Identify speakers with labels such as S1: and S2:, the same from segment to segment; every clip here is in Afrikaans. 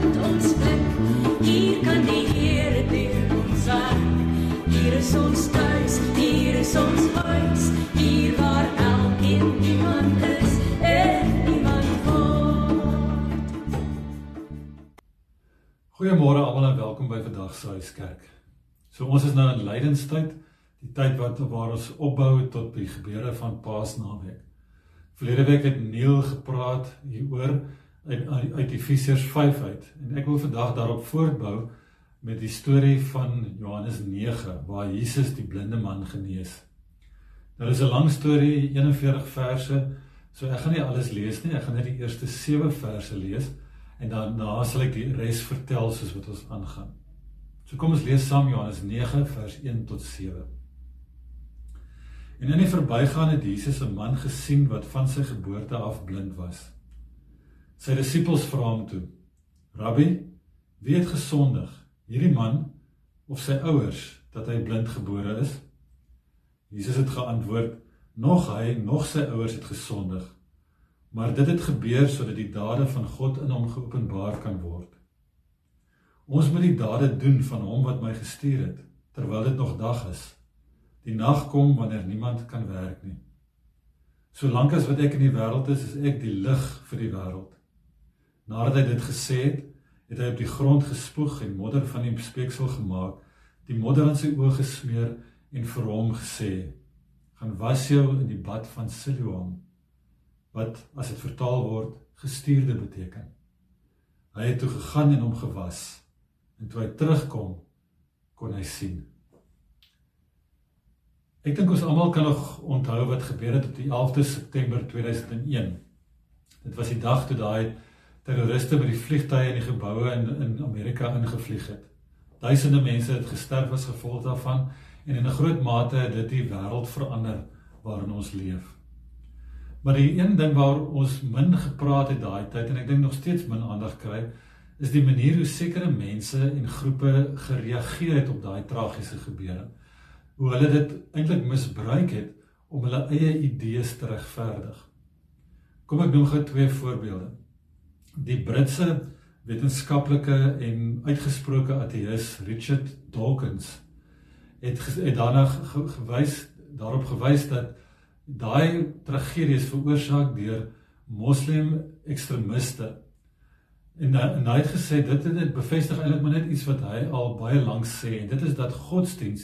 S1: uit ons blik. Hier kan die Here deur ons werk. Hier is ons thuis, hier is ons huis. Hier waar elkeen iemand is en iemand word.
S2: Goeiemôre almal en welkom by vandag se Huiskerk. So ons is nou in lydenstyd, die tyd waar ons opbou tot die gebeure van Paasnaweek. Verlede week het Neil gepraat hieroor uit Efesiërs 5 uit. En ek wil vandag daarop voortbou met die storie van Johannes 9, waar Jesus die blinde man genees. Nou is 'n lang storie, 41 verse, so ek gaan nie alles lees nie, ek gaan net die eerste 7 verse lees, en daarna sal ek die res vertel soos wat ons aangaan. So kom ons lees saam Johannes 9 vers 1 tot 7. En in die verbygaan het Jesus 'n man gesien wat van sy geboorte af blind was. Sy disippels vra hom toe: Rabbi, wie het gesondig, hierdie man of sy ouers, dat hy blind gebore is? Jesus het geantwoord: nog hy, nog sy ouers het gesondig, maar dit het gebeur sodat die dade van God in hom geopenbaar kan word. Ons moet die dade doen van hom wat my gestuur het, terwyl dit nog dag is. Die nag kom wanneer niemand kan werk nie. Solank as wat ek in die wêreld is ek die lig vir die wêreld. Nadat hy dit gesê het, het hy op die grond gespoeg en modder van die speeksel gemaak, die modder aan sy oë gesmeer en vir hom gesê: gaan was jou in die bad van Siloam, wat as dit vertaal word, gestuurde beteken. Hy het toe gegaan en hom gewas, en toe hy terugkom, kon hy sien. Ek dink ons almal kan nog onthou wat gebeur het op die 11de September 2001. Dit was die dag toe daai terroriste by die vliegtuie en die geboue in Amerika ingevlieg het. Duisende mense het gesterf as gevolg daarvan, en in 'n groot mate het dit die wêreld verander waarin ons leef. Maar die een ding waar ons min gepraat het daai tyd, en ek dink nog steeds min aandag kry, is die manier hoe sekere mense en groepe gereageer het op daai tragiese gebeure. Hoe hulle dit eintlik misbruik het om hulle eie idees te regverdig. Kom ek noem gou 2 voorbeelde. Die Britse wetenskaplike en uitgesproke ateïs Richard Dawkins het daarna daarop gewys dat daai tragedie is veroorsaak deur moslim ekstremiste. En hy het gesê, dit bevestig eintlik maar net iets wat hy al baie lank sê, en dit is dat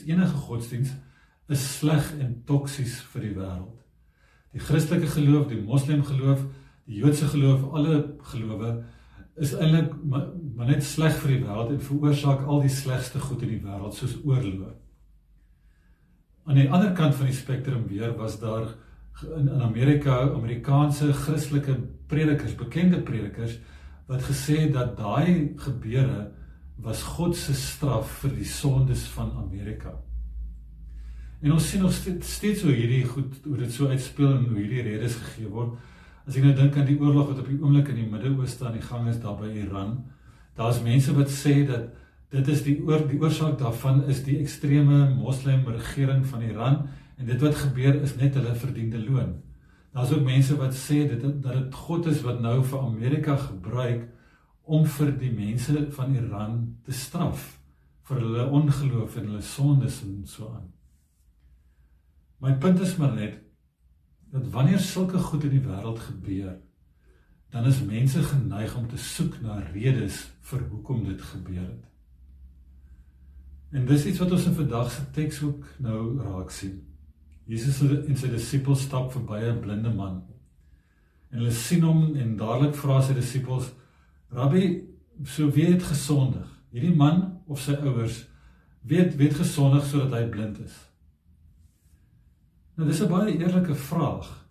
S2: enige godsdienst, is sleg en toksies vir die wêreld. Die Christelike geloof, die moslim geloof, die Joodse geloof, alle gelowe, is eintlik maar net sleg vir die wêreld en veroorsaak al die slegste goed in die wêreld, soos oorloë. Aan die ander kant van die spektrum weer was daar in Amerika, Amerikaanse Christelike predikers, bekende predikers, wat gesê dat daai gebeure was God se straf vir die sondes van Amerika. En ons sien nog steeds hoe dit so uitspeel en hoe hierdie redes gegee word. As ek nou dink aan die oorlog wat op die oomblik in die Midde-Ooste aan die gang is daar by Iran, daar is mense wat sê dat dit is die oorsaak daarvan is die ekstreme moslim regering van Iran, en dit wat gebeur is net hulle verdiende loon. Daar is ook mense wat sê dat dit God is wat nou vir Amerika gebruik om vir die mense van Iran te straf, vir hulle ongeloof en hulle sondes en so aan. My punt is maar net, dat wanneer sulke goed in die wêreld gebeur, dan is mense geneig om te soek na redes vir hoekom dit gebeur het. En dis iets wat ons in vandag se teks ook nou raak sien. Jesus en sy disippels stap verby 'n blinde man. En hulle sien hom en dadelik vra sy disippels: Rabbi, so wie het gesondig? Hierdie man of sy ouers? Wie het gesondig sodat hy blind is? Nou dis 'n baie eerlike vraag.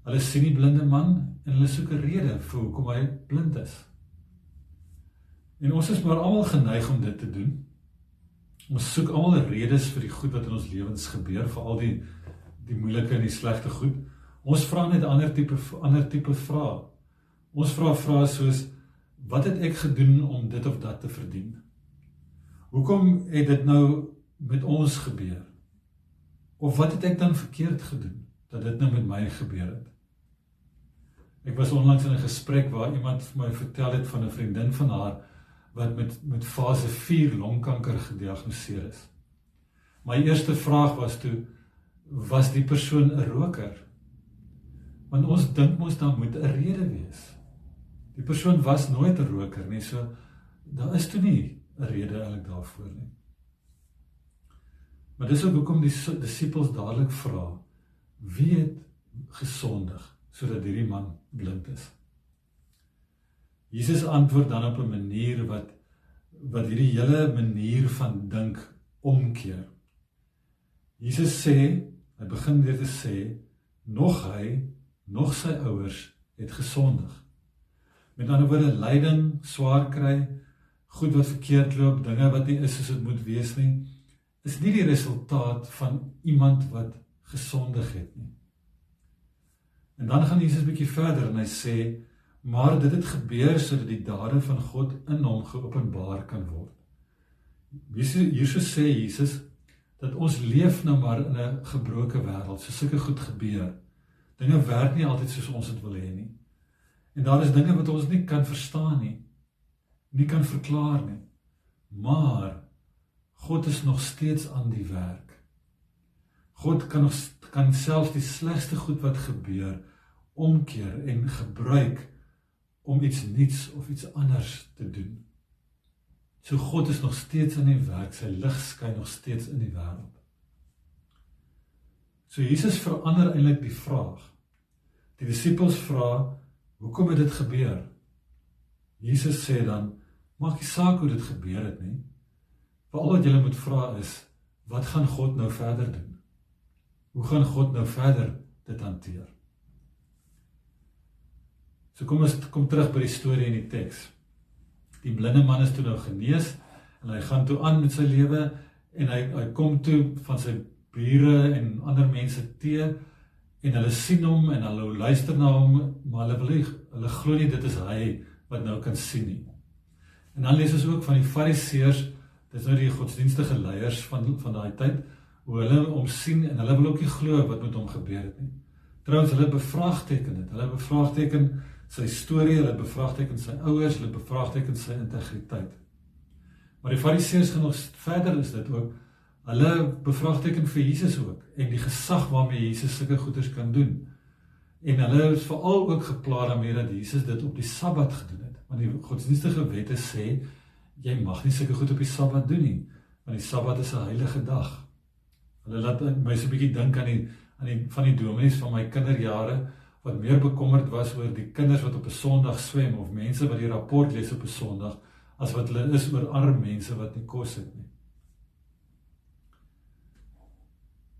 S2: Hulle sien die blinde man en hulle soek 'n rede vir hoekom hy blind is. En ons is maar almal geneig om dit te doen. Ons soek almal redes vir die goed wat in ons lewens gebeur, vir al die moeilike en die slegte goed. Ons vra net 'n ander tipe vrae. Ons vra vrae soos: wat het ek gedoen om dit of dat te verdien? Hoekom het dit nou met ons gebeur? Of wat het ek dan verkeerd gedoen, dat dit nou met my gebeur het? Ek was onlangs in 'n gesprek waar iemand vir my vertel het van 'n vriendin van haar wat met fase 4 longkanker gediagnoseer is. My eerste vraag was toe, was die persoon 'n roker? Want ons dink mos daar moet 'n rede wees. Die persoon was nooit 'n roker nie, so daar is toe nie 'n rede eintlik daarvoor nie. Maar dis ook hoekom die disippels dadelik vra, wie het gesondig sodat hierdie man blind is? Jesus antwoord dan op 'n manier wat hierdie hele manier van dink omkeer. Jesus sê, hy begin weer te sê, nog hy, nog sy ouers het gesondig. Met ander woorde, lyding, swaar kry, goed wat verkeerd loop, dinge wat nie is soos dit moet wees nie, is nie die resultaat van iemand wat gesondig het nie. En dan gaan Jesus 'n bietjie verder en hy sê, maar dit het gebeur sodat die dade van God in hom geopenbaar kan word. Hierso sê Jesus, dat ons leef nou maar in 'n gebroke wêreld, so sulke goed gebeur. Dinge werk nie altyd soos ons dit wil hê nie. En daar is dinge wat ons nie kan verstaan nie kan verklaar nie. Maar God is nog steeds aan die werk. God kan selfs die slegste goed wat gebeur omkeer en gebruik om iets nuuts of iets anders te doen. So God is nog steeds aan die werk, sy lig skyn nog steeds in die wêreld. So Jesus verander eintlik die vraag. Die disippels vra, hoekom het dit gebeur? Jesus sê dan, maak nie saak hoe dit gebeur het nie. Al wat julle moet vra is, wat gaan God nou verder doen? Hoe gaan God nou verder dit hanteer? So kom terug by die storie in die teks. Die blinde man is toe nou genees, en hy gaan toe aan met sy lewe, en hy kom toe van sy bure en ander mense teë, en hulle sien hom, en hulle luister na hom, maar hulle glo nie dit is hy wat nou kan sien nie. En dan lees ons ook van die fariseërs, dit is nou die godsdienstige leiers van daai tyd, hoe hulle hom sien, en hulle wil ook nie glo wat met hom gebeur het nie. Trouwens, hulle bevraagteken dit, hulle bevraagteken sy storie, hulle bevraagteken sy ouers, hulle bevraagteken sy integriteit. Maar die fariseërs gaan nog verder is dit ook, hulle bevraagteken vir Jesus ook, en die gesag waarmee Jesus sulke goeders kan doen. En hulle is veral ook gepla daarmee dat Jesus dit op die Sabbat gedoen het. Want die godsdienstige wette sê, jy mag nie sulke goed op die Sabbat doen nie, want die Sabbat is 'n heilige dag. Hulle laat my so 'n bietjie dink van die dominees van my kinderjare, wat meer bekommerd was oor die kinders wat op 'n Sondag swem, of mense wat die rapport lees op 'n Sondag, as wat hulle is oor arme mense wat nie kos het nie.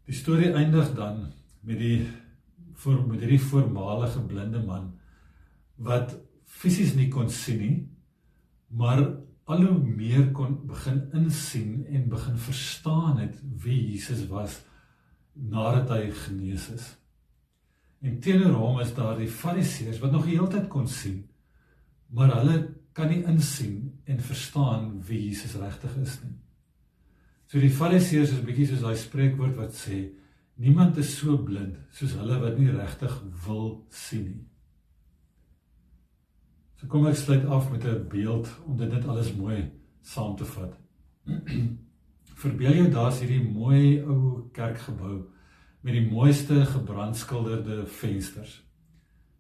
S2: Die storie eindig dan met hierdie voormalige blinde man, wat fisies nie kon sien nie, maar al hoe meer kon begin insien en begin verstaan het wie Jesus was, nadat hy genees is. En teenoor hom is daar die fariseërs wat nog die hele tyd kon sien, maar hulle kan nie insien en verstaan wie Jesus regtig is nie. So die fariseërs is 'n bietjie soos daai spreekwoord wat sê, niemand is so blind soos hulle wat nie regtig wil sien nie. So kom ek sluit af met 'n beeld om dit net alles mooi saam te vat. Verbeel jou daar's hierdie mooi ou kerkgebou met die mooiste gebrandskilderde vensters.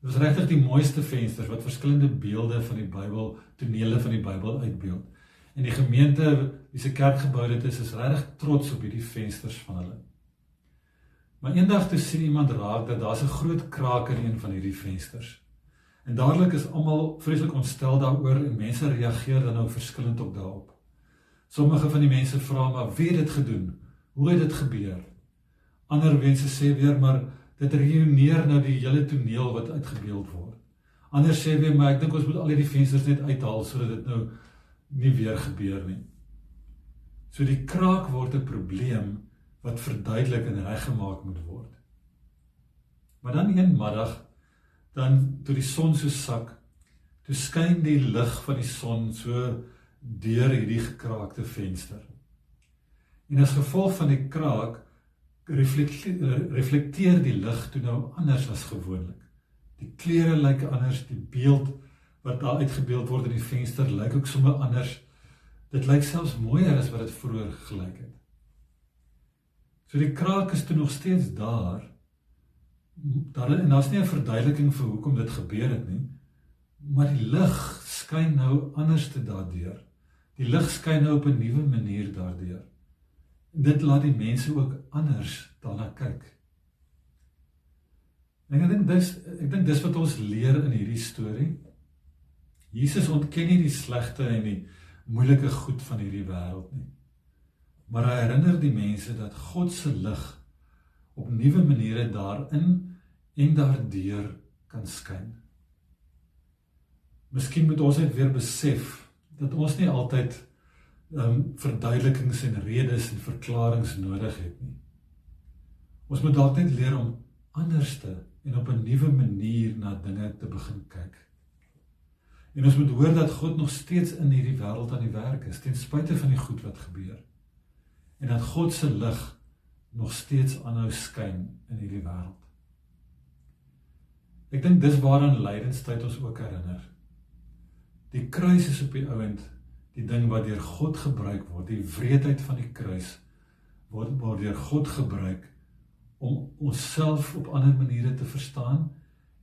S2: Dit was regtig die mooiste vensters wat verskillende beelde van die Bybel, tonele van die Bybel uitbeeld. En die gemeente wie se kerkgebou dit is regtig trots op hierdie vensters van hulle. Maar eendag toe sien iemand raak dat daar's 'n groot kraak in een van hierdie vensters. En dadelik is almal vreeslik ontstel daaroor en mense reageer dan nou verskillend op daarop. Sommige van die mense vra maar wie het dit gedoen? Hoe het dit gebeur? Ander mense sê weer maar dit reuneer nou die hele toneel wat uitgebeeld word. Ander sê weer maar ek dink ons moet al hierdie vensters net uithaal sodat dit nou nie weer gebeur nie. So die kraak word 'n probleem wat verduidelik en reggemaak moet word. Maar dan een middag, dan toe die son so sak, toe skyn die lig van die son so deur hierdie gekraakte venster. En as gevolg van die kraak reflekteer die lig toe nou anders as gewoonlik. Die kleure lyk anders, die beeld wat daar uitgebeeld word in die venster lyk ook sommer anders. Dit lyk selfs mooier as wat dit vroeër gelyk het. So die kraak is toe nog steeds daar en daar's nie 'n verduideliking vir hoekom dit gebeur het nie, maar die lig skyn nou anders te daardeur. Die lig skyn nou op 'n nuwe manier daardeur. En dit laat die mense ook anders daarna kyk. En ek dink dis wat ons leer in hierdie storie. Jesus ontken nie die slegte en die moeilike goed van hierdie wêreld nie. Maar hy herinner die mense dat God se lig op nuwe maniere daarin en daardeur kan skyn. Miskien moet ons net weer besef dat ons nie altyd verduidelikings en redes en verklaringe nodig het nie. Ons moet dalk net leer om anderste en op 'n nuwe manier na dinge te begin kyk. En ons moet hoor dat God nog steeds in hierdie wêreld aan die werk is, ten spyte van die goed wat gebeur. En dat God se lig nog steeds aanhou skyn in hierdie wêreld. Ek dink dis waaraan lydenstyd ons ook herinner. Die kruis is op die ouend die ding wat deur God gebruik word, die wreedheid van die kruis word deur God gebruik om onsself op ander maniere te verstaan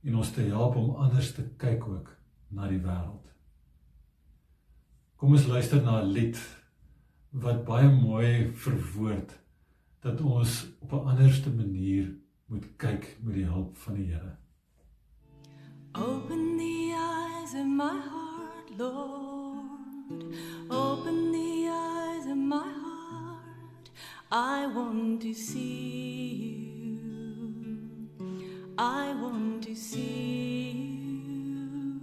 S2: en ons te help om anders te kyk ook na die wêreld. Kom ons luister na 'n lied wat baie mooi verwoord dat ons op 'n anderste manier moet kyk met die hulp van die Here.
S1: Open the eyes of my heart, Lord. Open the eyes of my heart. I want to see you. I want to see you.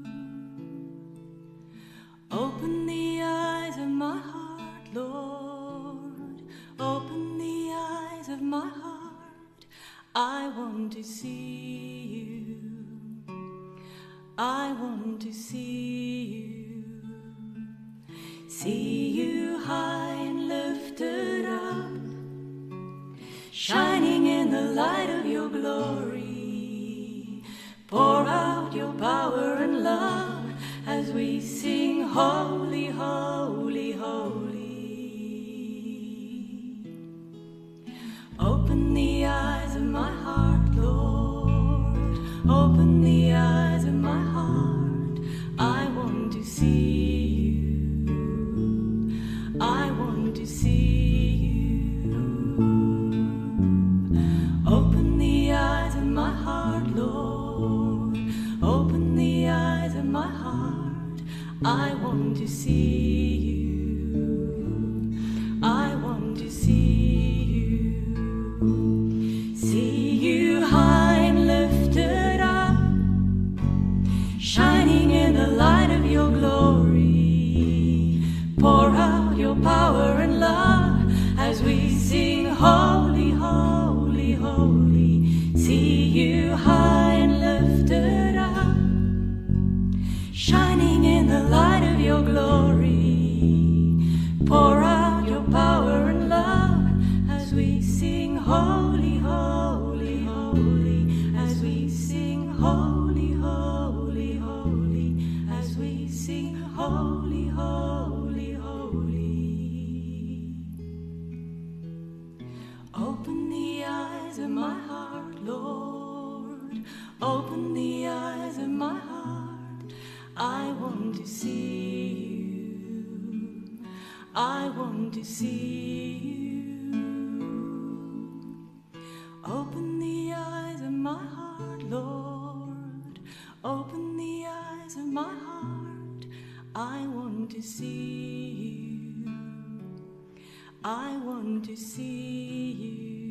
S1: Open the eyes of my heart, Lord. Open the eyes of my heart. I want to see you. I want to see you. See you high and lifted up, shining in the light of your glory. Pour out your power and love as we sing, holy, holy, holy. Open the eyes of my heart, Lord. Open the eyes of my heart. I want to see you. I want to see you. Open the eyes of my heart, Lord. Open the eyes of my heart. I want to see you. I want to see you. See you high and lifted up, shining in the light of your glory. Pour out your power and love as we sing, holy, holy, holy. See you high and lifted up, shining in the light of your glory. Pour out your power and love as we sing, holy, holy, holy. As we sing, holy, holy, holy. As we sing, holy, holy, holy. Open the eyes of my heart, Lord. Open the eyes of my heart. I want to see you. I want to see you. Open the eyes of my heart, Lord. Open the eyes of my heart. I want to see you. I want to see you.